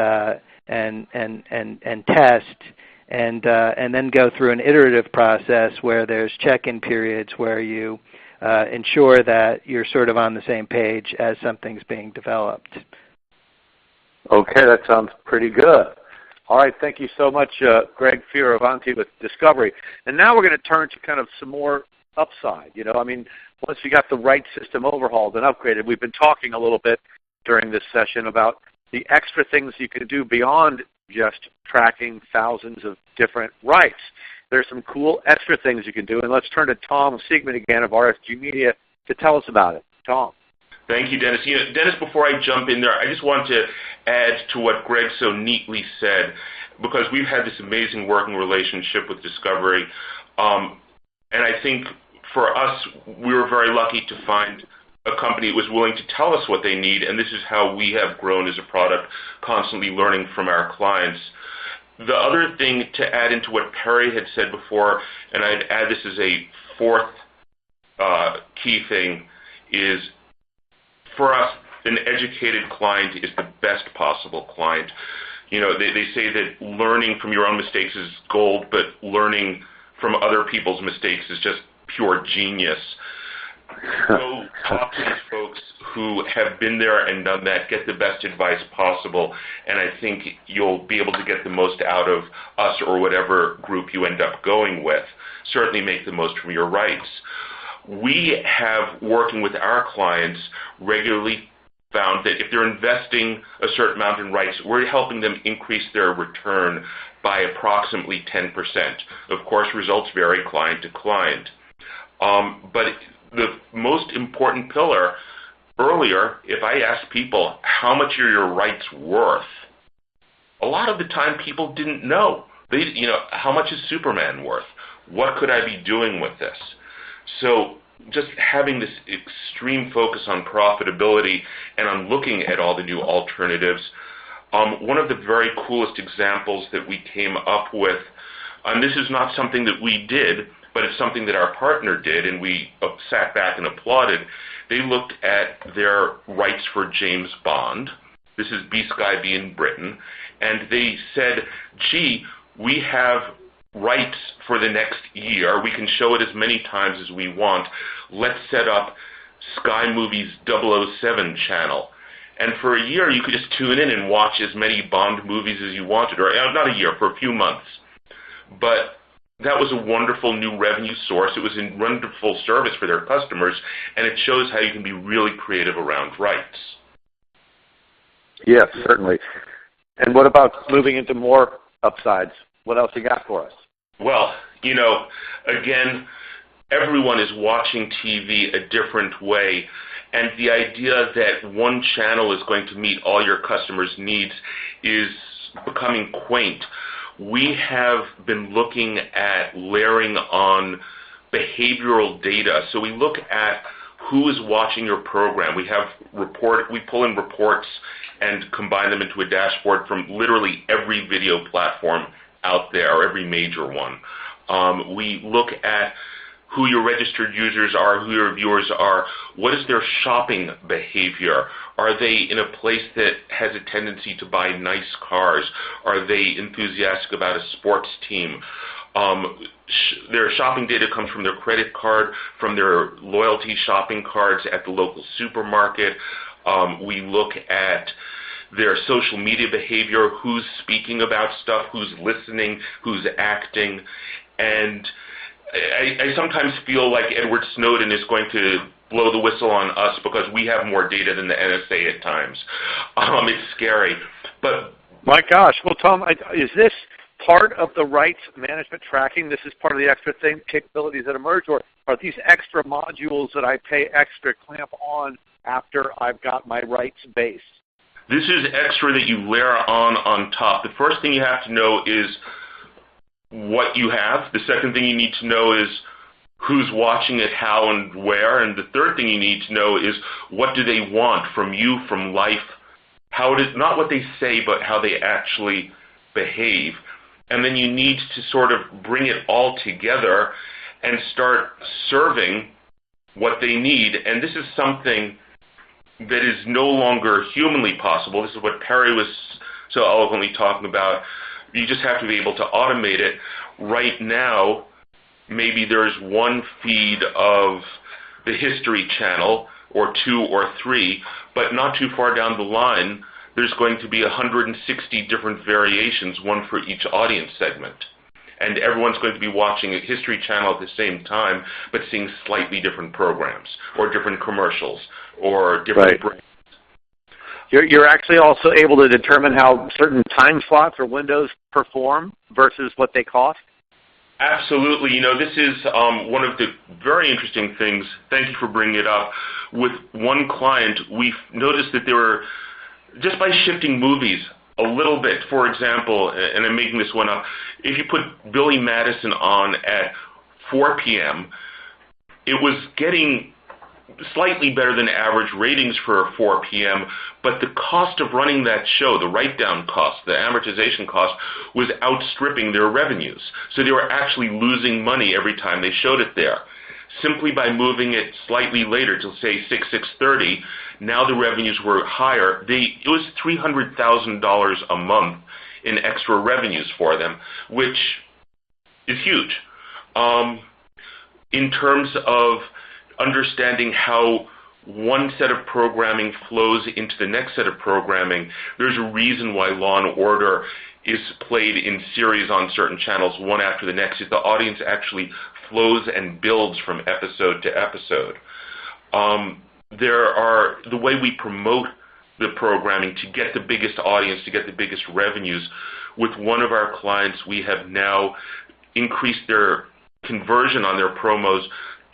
test, and then go through an iterative process where there's check-in periods where you ensure that you're sort of on the same page as something's being developed. Okay, that sounds pretty good. All right, thank you so much, Greg Fioravanti with Discovery. And now we're going to turn to kind of some more upside. Once you got the right system overhauled and upgraded, we've been talking a little bit during this session about the extra things you can do beyond just tracking thousands of different rights. There's some cool extra things you can do, and let's turn to Tom Siegman again of RSG Media to tell us about it. Tom. Thank you, Dennis. Dennis, before I jump in there, I just want to add to what Greg so neatly said, because we've had this amazing working relationship with Discovery, and I think for us, we were very lucky to find a company that was willing to tell us what they need, and this is how we have grown as a product, constantly learning from our clients. The other thing to add into what Perry had said before, and I'd add this as a fourth key thing, is for us, an educated client is the best possible client. They say that learning from your own mistakes is gold, but learning from other people's mistakes is just pure genius. Go talk to these folks who have been there and done that, get the best advice possible, and I think you'll be able to get the most out of us or whatever group you end up going with. Certainly make the most from your rights. We have, working with our clients, regularly found that if they're investing a certain amount in rights, we're helping them increase their return by approximately 10%. Of course, results vary client to client. But the most important pillar, earlier, if I asked people, how much are your rights worth? A lot of the time people didn't know. How much is Superman worth? What could I be doing with this? So just having this extreme focus on profitability and on looking at all the new alternatives, one of the very coolest examples that we came up with, and this is not something that we did, but it's something that our partner did, and we sat back and applauded. They looked at their rights for James Bond. This is B-Sky-B in Britain. And they said, gee, we have rights for the next year. We can show it as many times as we want. Let's set up Sky Movies 007 channel. And for a year, you could just tune in and watch as many Bond movies as you wanted, or not a year, for a few months. But that was a wonderful new revenue source. It was a wonderful service for their customers, and it shows how you can be really creative around rights. Yes, certainly. And what about moving into more upsides? What else you got for us? Well, again, everyone is watching TV a different way, and the idea that one channel is going to meet all your customers' needs is becoming quaint. We have been looking at layering on behavioral data. So we look at who is watching your program. We pull in reports and combine them into a dashboard from literally every video platform out there, or every major one. We look at who your registered users are, who your viewers are, what is their shopping behavior? Are they in a place that has a tendency to buy nice cars? Are they enthusiastic about a sports team? Their shopping data comes from their credit card, from their loyalty shopping cards at the local supermarket. We look at their social media behavior, who's speaking about stuff, who's listening, who's acting, and I sometimes feel like Edward Snowden is going to blow the whistle on us because we have more data than the NSA at times. It's scary. But my gosh, well, Tom, is this part of the rights management tracking? This is part of the extra capabilities that emerge, or are these extra modules that I pay extra clamp on after I've got my rights base? This is extra that you layer on top. The first thing you have to know is what you have. The second thing you need to know is who's watching it, how and where. And the third thing you need to know is what do they want from you, from life, how it is, not what they say, but how they actually behave. And then you need to sort of bring it all together and start serving what they need. And this is something that is no longer humanly possible. This is what Perry was so eloquently talking about. You just have to be able to automate it. Right now, maybe there's one feed of the History Channel, or 2 or 3, but not too far down the line, there's going to be 160 different variations, one for each audience segment. And everyone's going to be watching a History Channel at the same time, but seeing slightly different programs, or different commercials, or different brands. You're actually also able to determine how certain time slots or windows perform versus what they cost? Absolutely. This is one of the very interesting things. Thank you for bringing it up. With one client, we've noticed that there were, just by shifting movies a little bit, for example, and I'm making this one up, if you put Billy Madison on at 4 p.m., it was getting slightly better than average ratings for 4 p.m., but the cost of running that show, the write-down cost, the amortization cost, was outstripping their revenues. So they were actually losing money every time they showed it there. Simply by moving it slightly later to, say, 6:30, now the revenues were higher. It was $300,000 a month in extra revenues for them, which is huge. In terms of understanding how one set of programming flows into the next set of programming, there's a reason why Law & Order is played in series on certain channels, one after the next, is the audience actually flows and builds from episode to episode. The way we promote the programming to get the biggest audience, to get the biggest revenues, with one of our clients, we have now increased their conversion on their promos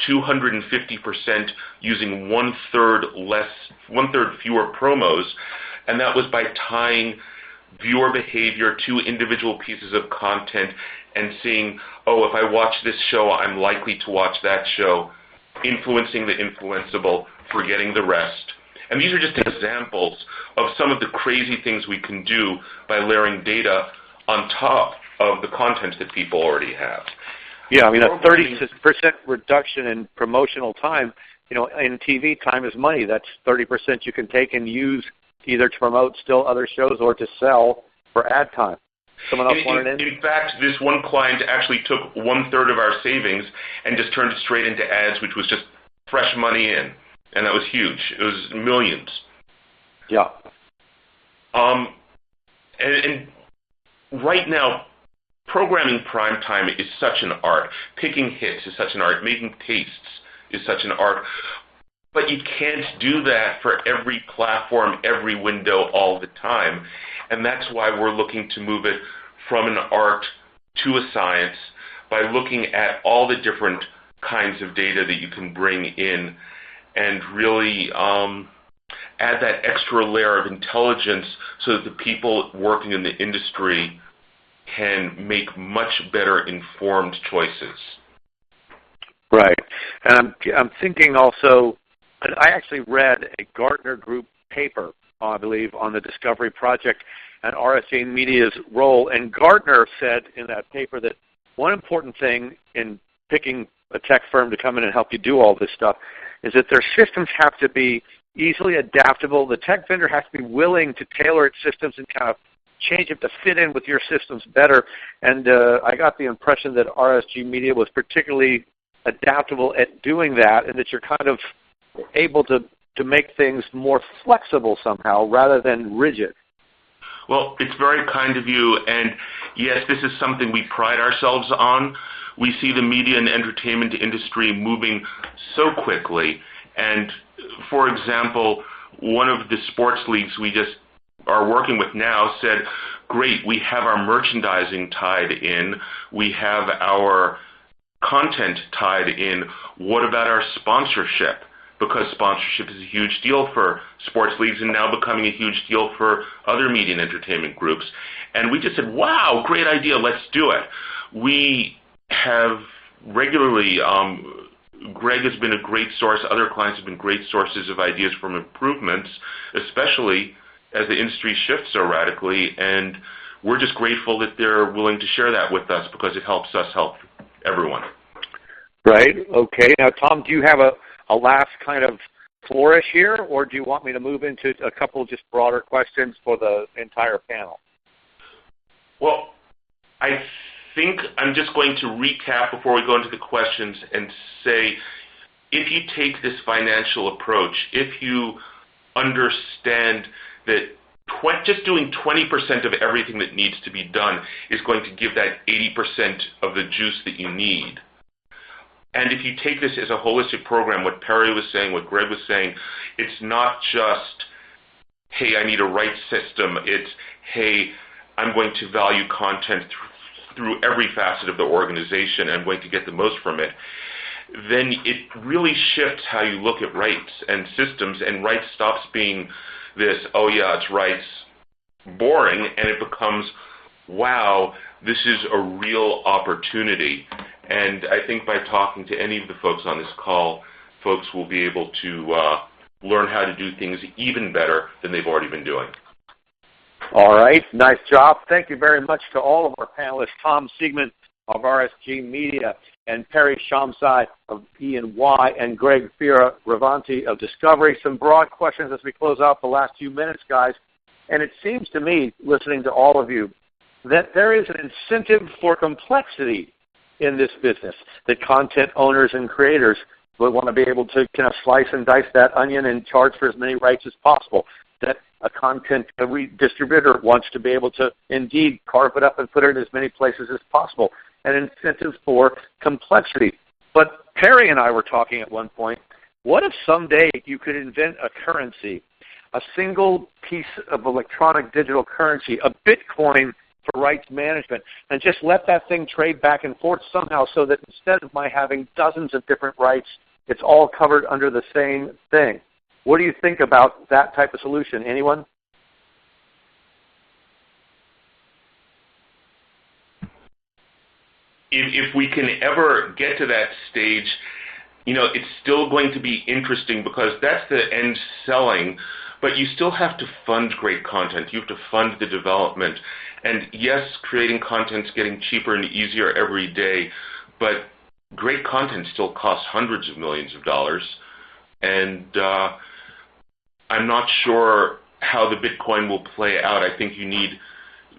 250% using one-third fewer promos, and that was by tying viewer behavior to individual pieces of content and seeing, if I watch this show, I'm likely to watch that show, influencing the influenceable, forgetting the rest. And these are just examples of some of the crazy things we can do by layering data on top of the content that people already have. Yeah, I mean, a 30% reduction in promotional time, in TV, time is money. That's 30% you can take and use either to promote still other shows or to sell for ad time. Someone else wanted in? In fact, this one client actually took 1/3 of our savings and just turned it straight into ads, which was just fresh money in. And that was huge. It was millions. Yeah. And right now, programming prime time is such an art. Picking hits is such an art. Making tastes is such an art. But you can't do that for every platform, every window, all the time. And that's why we're looking to move it from an art to a science by looking at all the different kinds of data that you can bring in and really add that extra layer of intelligence so that the people working in the industry can make much better informed choices. Right. And I'm thinking also, I actually read a Gartner Group paper, I believe, on the Discovery Project and RSG Media's role. And Gartner said in that paper that one important thing in picking a tech firm to come in and help you do all this stuff is that their systems have to be easily adaptable. The tech vendor has to be willing to tailor its systems and kind of change it to fit in with your systems better. And I got the impression that RSG Media was particularly adaptable at doing that, and that you're kind of able to make things more flexible somehow rather than rigid. Well, it's very kind of you, and yes, this is something we pride ourselves on. we see the media and entertainment industry moving so quickly. And, for example, one of the sports leagues we just are working with now said, great, we have our merchandising tied in, we have our content tied in, what about our sponsorship? Because sponsorship is a huge deal for sports leagues and now becoming a huge deal for other media and entertainment groups. And we just said, wow, great idea, let's do it. We have regularly, Greg has been a great source, other clients have been great sources of ideas from improvements, especially as the industry shifts so radically, and we're just grateful that they're willing to share that with us because it helps us help everyone. Right, okay. Now, Tom, do you have a last kind of flourish here, or do you want me to move into a couple just broader questions for the entire panel? Well, I think I'm just going to recap before we go into the questions and say, if you take this financial approach, if you understand that just doing 20% of everything that needs to be done is going to give that 80% of the juice that you need. And if you take this as a holistic program, what Perry was saying, what Greg was saying, it's not just, hey, I need a rights system. It's, hey, I'm going to value content through every facet of the organization and I'm going to get the most from it. Then it really shifts how you look at rights and systems, and rights stops being this, oh yeah, it's rights, boring, and it becomes, wow, this is a real opportunity. And I think by talking to any of the folks on this call, folks will be able to learn how to do things even better than they've already been doing. All right, nice job. Thank you very much to all of our panelists, Tom Siegman of RSG Media, and Perry Shamsai of E&Y, and Greg Fioravanti of Discovery. Some broad questions as we close out the last few minutes, guys. And it seems to me, listening to all of you, that there is an incentive for complexity in this business, that content owners and creators would want to be able to kind of slice and dice that onion and charge for as many rights as possible, that a content distributor wants to be able to indeed carve it up and put it in as many places as possible, and incentives for complexity. But Perry and I were talking at one point, what if someday you could invent a currency, a single piece of electronic digital currency, a Bitcoin for rights management, and just let that thing trade back and forth somehow so that instead of my having dozens of different rights, it's all covered under the same thing? What do you think about that type of solution? Anyone? If we can ever get to that stage, you know, it's still going to be interesting because that's the end selling, but you still have to fund great content. You have to fund the development. And yes, creating content's getting cheaper and easier every day, but great content still costs hundreds of millions of dollars. And I'm not sure how the Bitcoin will play out. I think you need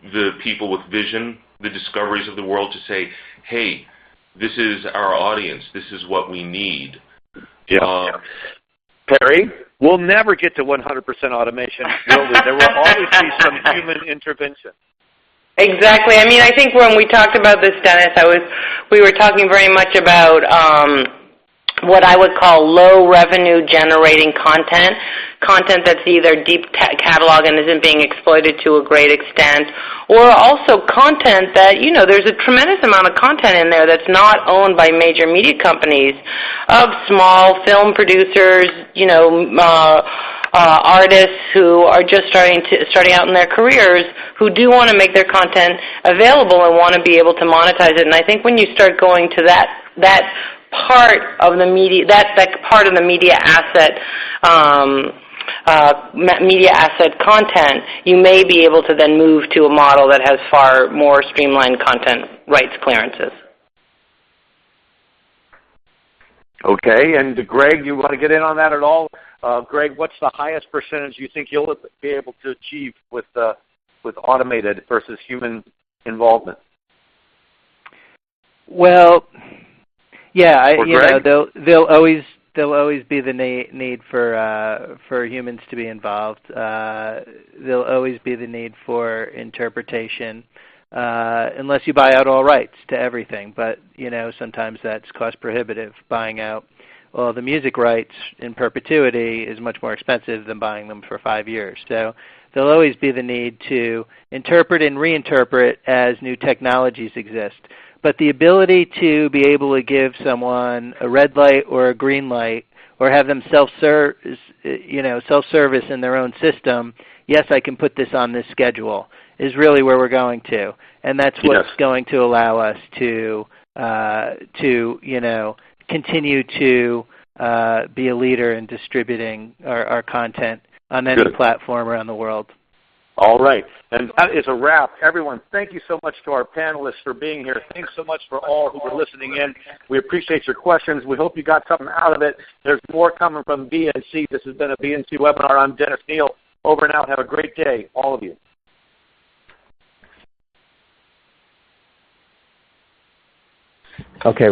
the people with vision, the Discoveries of the world to say, hey, this is our audience. This is what we need. Yeah. Perry, we'll never get to 100% automation, will we? There will always be some human intervention. Exactly. I mean, I think when we talked about this, Dennis, we were talking very much about what I would call low revenue generating content that's either deep catalog and isn't being exploited to a great extent, or also content that, you know, there's a tremendous amount of content in there that's not owned by major media companies, of small film producers, you know, artists who are just starting out in their careers, who do want to make their content available and want to be able to monetize it. And I think when you start going to that part of the media, that part of the media asset content, you may be able to then move to a model that has far more streamlined content rights clearances. Okay, and Greg, you want to get in on that at all? Greg, what's the highest percentage you think you'll be able to achieve with automated versus human involvement? Well, yeah, there'll always be the need for humans to be involved. There'll always be the need for interpretation. unless you buy out all rights to everything. But sometimes that's cost prohibitive. Buying out all the music rights in perpetuity is much more expensive than buying them for 5 years. So there'll always be the need to interpret and reinterpret as new technologies exist. But the ability to be able to give someone a red light or a green light, or have them self-service in their own system, yes, I can put this on this schedule, is really where we're going to. And that's what's going to allow us to continue to be a leader in distributing our content on any platform around the world. All right. And that is a wrap. Everyone, thank you so much to our panelists for being here. Thanks so much for all who were listening in. We appreciate your questions. We hope you got something out of it. There's more coming from BNC. This has been a BNC webinar. I'm Dennis Neal. Over and out. Have a great day, all of you. Okay.